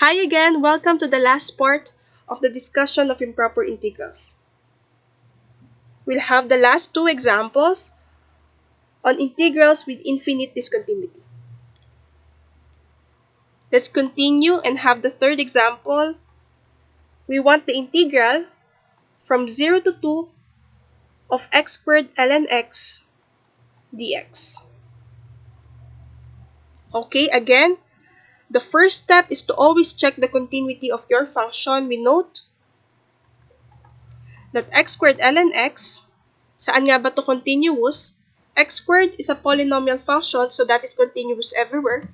Hi again, welcome to the last part of the discussion of improper integrals. We'll have the last two examples on integrals with infinite discontinuity. Let's continue and have the third example. We want the integral from 0 to 2 of x squared ln x dx. Okay, again, the first step is to always check the continuity of your function. We note that x squared ln x, saan nga ba to continuous? X squared is a polynomial function, so that is continuous everywhere.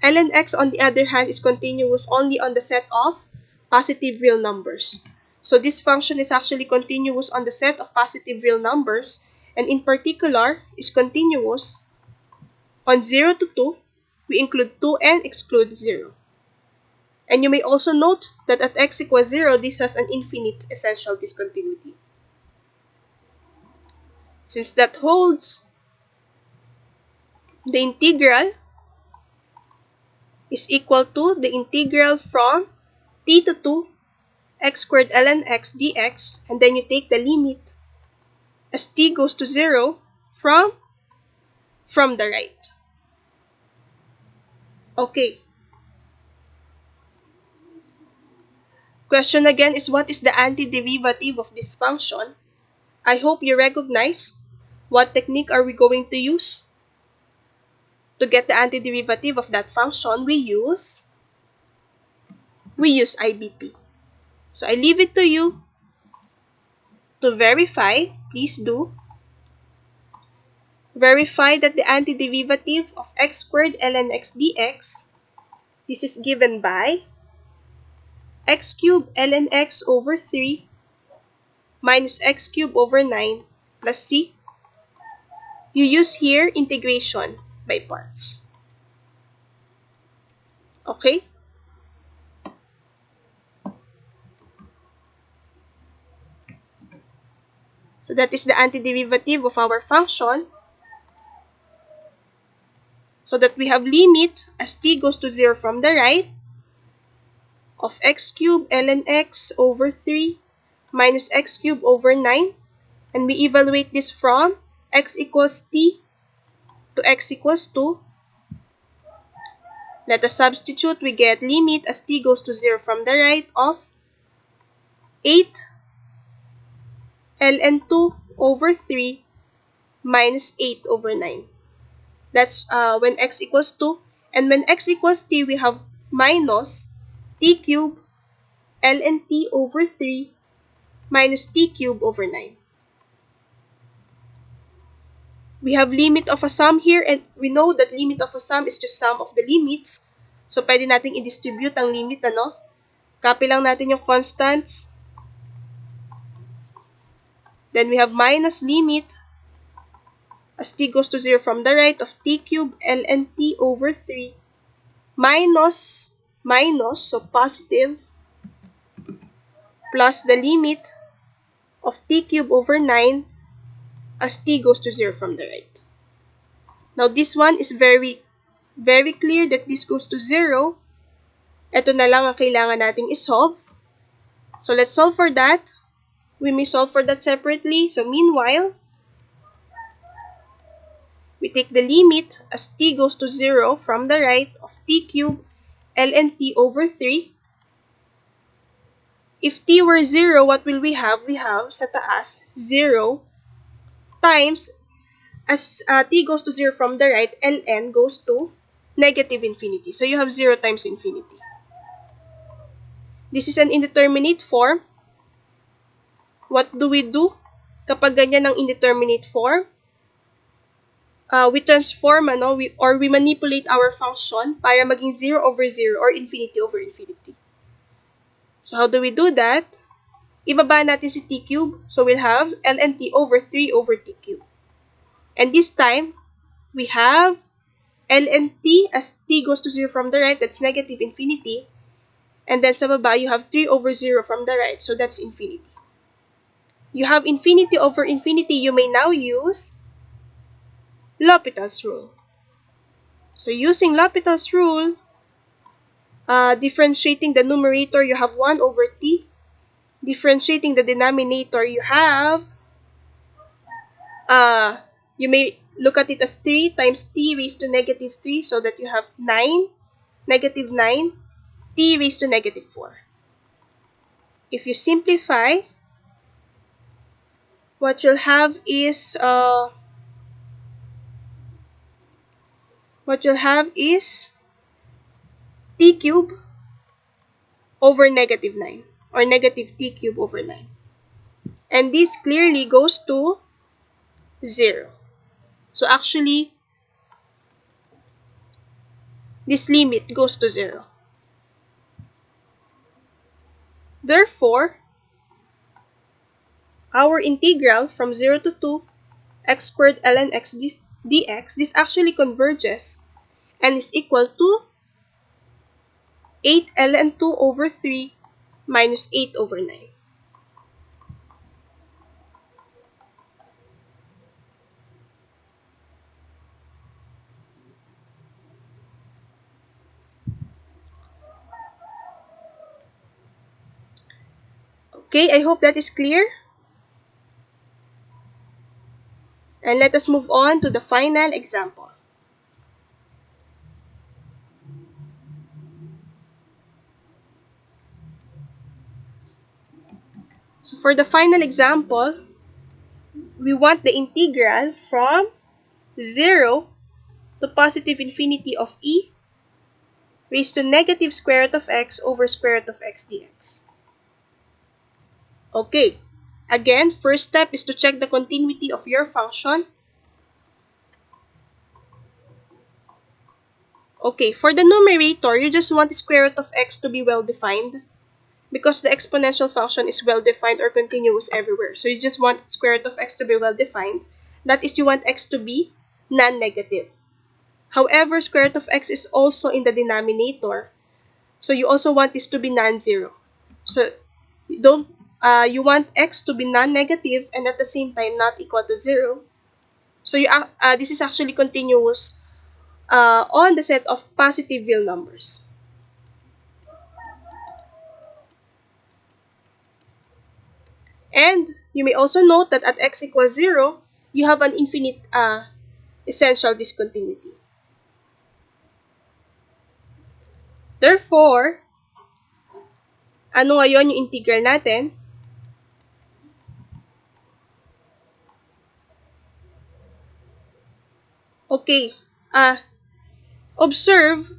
Ln x, on the other hand, is continuous only on the set of positive real numbers. So this function is actually continuous on the set of positive real numbers, and in particular, is continuous on 0 to 2. We include 2 and exclude 0. And you may also note that at x equals 0, this has an infinite essential discontinuity. Since that holds, the integral is equal to the integral from t to 2 x squared ln x dx, and then you take the limit as t goes to 0 from the right. Okay. Question again is, what is the antiderivative of this function? I hope you recognize what technique are we going to use to get the antiderivative of that function. We use IBP. So I leave it to you to verify. Please do. Verify that the antiderivative of x squared ln x dx, this is given by x cubed ln x over 3 minus x cubed over 9 plus c. You use here integration by parts. Okay? So that is the antiderivative of our function. So that we have limit as t goes to 0 from the right of x cubed ln x over 3 minus x cubed over 9. And we evaluate this from x equals t to x equals 2. Let us substitute. We get limit as t goes to 0 from the right of 8 ln 2 over 3 minus 8 over 9. That's when x equals 2. And when x equals t, we have minus t cubed ln t over 3 minus t cubed over 9. We have limit of a sum here, and we know that limit of a sum is just sum of the limits. So, pwede nating i-distribute ang limit, ano? Copy lang natin yung constants. Then, we have minus limit as t goes to 0 from the right of t cubed ln t over 3 minus, so positive, plus the limit of t cubed over 9 as t goes to 0 from the right. Now, this one is very, very clear that this goes to 0. Ito na lang ang kailangan nating isolve. So, let's solve for that. We may solve for that separately. So, meanwhile, we take the limit as t goes to 0 from the right of t cubed ln t over 3. If t were 0, what will we have? We have sa taas 0 times as t goes to 0 from the right, ln goes to negative infinity. So, you have 0 times infinity. This is an indeterminate form. What do we do kapag ganyan ang indeterminate form? We transform, we manipulate our function para maging 0 over 0 or infinity over infinity. So, how do we do that? Ibaba natin si t cube. So, we'll have ln t over 3 over t cube. And this time, we have ln t as t goes to 0 from the right. That's negative infinity. And then sa baba, you have 3 over 0 from the right. So, that's infinity. You have infinity over infinity. You may now use L'Hopital's rule. So, using L'Hopital's rule, Differentiating the numerator, you have 1 over t. Differentiating the denominator, you have, you may look at it as 3 times t raised to negative 3, so that you have 9, negative 9, t raised to negative 4. If you simplify, what you'll have is, t cube over negative 9, or negative t cube over 9. And this clearly goes to 0. So actually, this limit goes to 0. Therefore, our integral from 0 to 2 x squared ln x dx, this actually converges and is equal to 8 ln 2 over 3 minus 8 over 9. Okay, I hope that is clear. And let us move on to the final example. So for the final example, we want the integral from 0 to positive infinity of e raised to negative square root of x over square root of x dx. Okay, again, first step is to check the continuity of your function. Okay, for the numerator, you just want the square root of x to be well-defined because the exponential function is well-defined or continuous everywhere. So you just want square root of x to be well-defined. That is, you want x to be non-negative. However, square root of x is also in the denominator. So you also want this to be non-zero. So you want x to be non-negative and at the same time not equal to 0. So this is actually continuous on the set of positive real numbers. And you may also note that at x equals 0, you have an infinite essential discontinuity. Therefore, ano ngayon yung integral natin? Okay, observe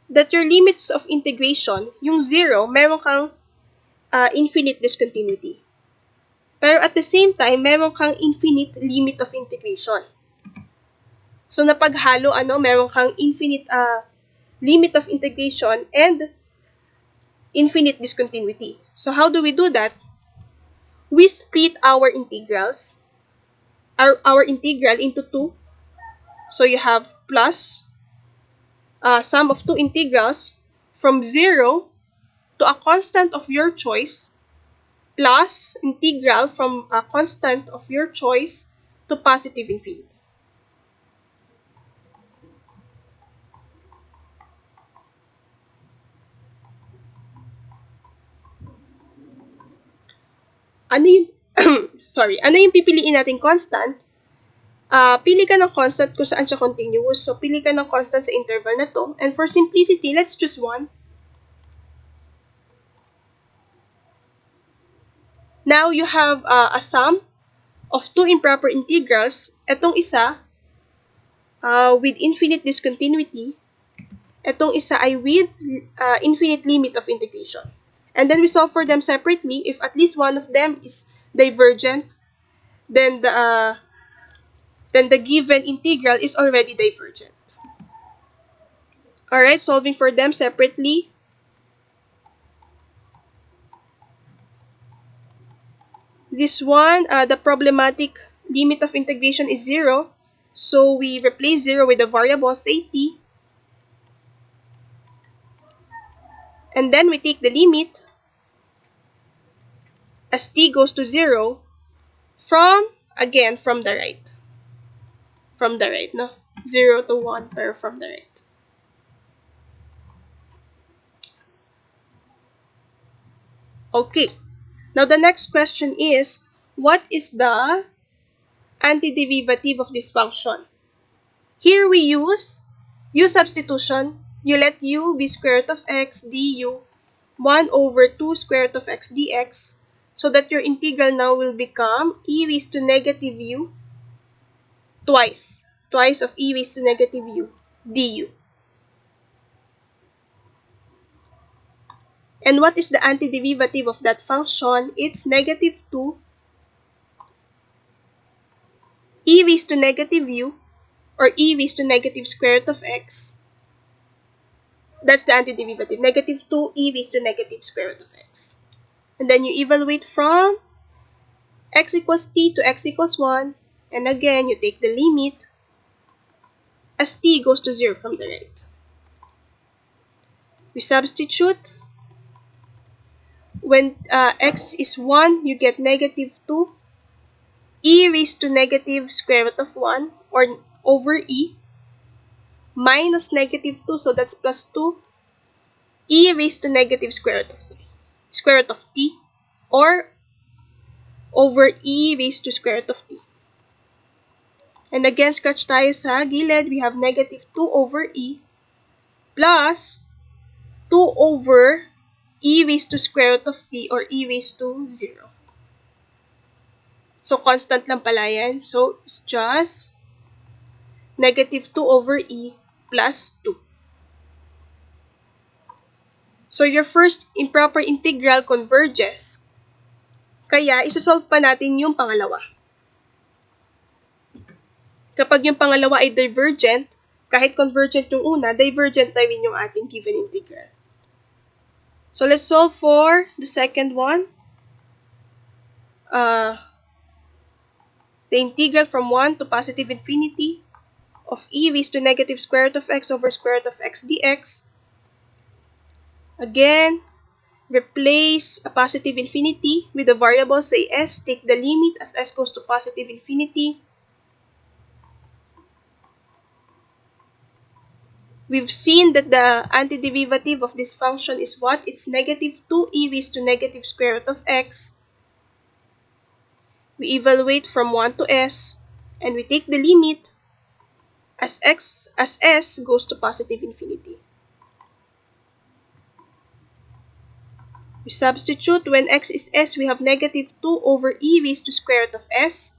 that your limits of integration, yung 0, meron kang infinite discontinuity. Pero at the same time, meron kang infinite limit of integration. So, napaghalo, meron kang infinite limit of integration and infinite discontinuity. So, how do we do that? We split our integrals, our integral into 2. So, you have plus sum of 2 integrals from 0 to a constant of your choice plus integral from a constant of your choice to positive infinity. Ano yung, ano yung pipiliin natin constant? Pili ka ng constant kung saan siya continuous. So, pili ka ng constant sa interval na to. And for simplicity, let's choose 1. Now, you have a sum of 2 improper integrals. Etong isa, with infinite discontinuity. Etong isa ay with infinite limit of integration. And then we solve for them separately. If at least one of them is divergent, then the given integral is already divergent. Alright, solving for them separately. This one, the problematic limit of integration is 0. So we replace 0 with the variable, say t. And then we take the limit as t goes to 0 from the right. From the right, no? 0 to 1, pero from the right. Okay. Now the next question is, what is the antiderivative of this function? Here we use u substitution. You let u be square root of x du 1 over 2 square root of x dx, so that your integral now will become e raised to negative u twice of e raised to negative u du. And what is the antiderivative of that function? It's negative 2 e raised to negative u, or e raised to negative square root of x. That's the antiderivative, negative 2 e raised to negative square root of x. And then you evaluate from x equals t to x equals 1. And again, you take the limit as t goes to 0 from the right. We substitute. When x is 1, you get negative 2 e raised to negative square root of 1, or over e, minus negative 2, so that's plus 2, e raised to negative square root of t, or over e raised to square root of t. And again, scratch tayo sa gilid. We have negative 2 over e plus 2 over e raised to square root of t, or e raised to 0. So, constant lang pala yan. So, it's just negative 2 over e plus 2. So, your first improper integral converges. Kaya, isosolve pa natin yung pangalawa. Kapag yung pangalawa ay divergent, kahit convergent yung una, divergent na rin yung ating given integral. So, let's solve for the second one. The integral from 1 to positive infinity of e raised to negative square root of x over square root of x dx. Again, replace a positive infinity with a variable, say s. Take the limit as s goes to positive infinity. We've seen that the antiderivative of this function is what? It's negative 2 e raised to negative square root of x. We evaluate from 1 to s, and we take the limit as s goes to positive infinity. We substitute. When x is s, we have negative 2 over e raised to square root of s.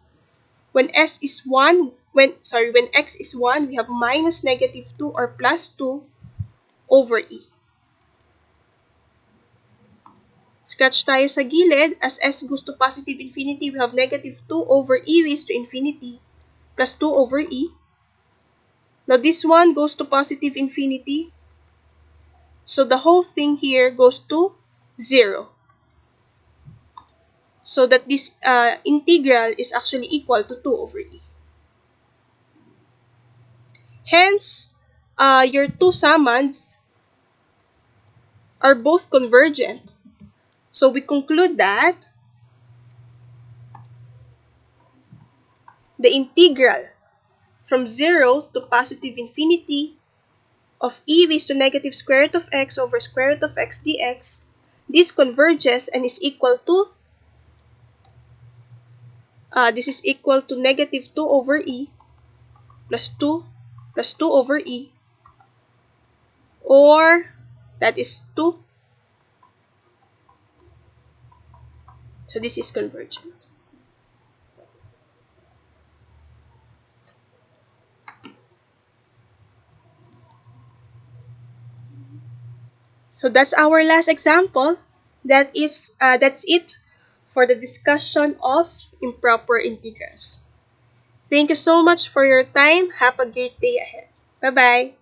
When x is 1, we have minus negative 2 or plus 2 over e. Scratch tayo sa gilid. As s goes to positive infinity, we have negative 2 over e raised to infinity plus 2 over e. Now, this one goes to positive infinity. So, the whole thing here goes to 0. So that this integral is actually equal to 2 over e. Hence, your two summands are both convergent. So we conclude that the integral from 0 to positive infinity of e raised to negative square root of x over square root of x dx, this converges and is equal to, this is equal to negative 2 over e plus 2 over e, or that is 2. So this is convergent. So that's our last example. That's it for the discussion of improper integrals. Thank you so much for your time. Have a great day ahead. Bye-bye.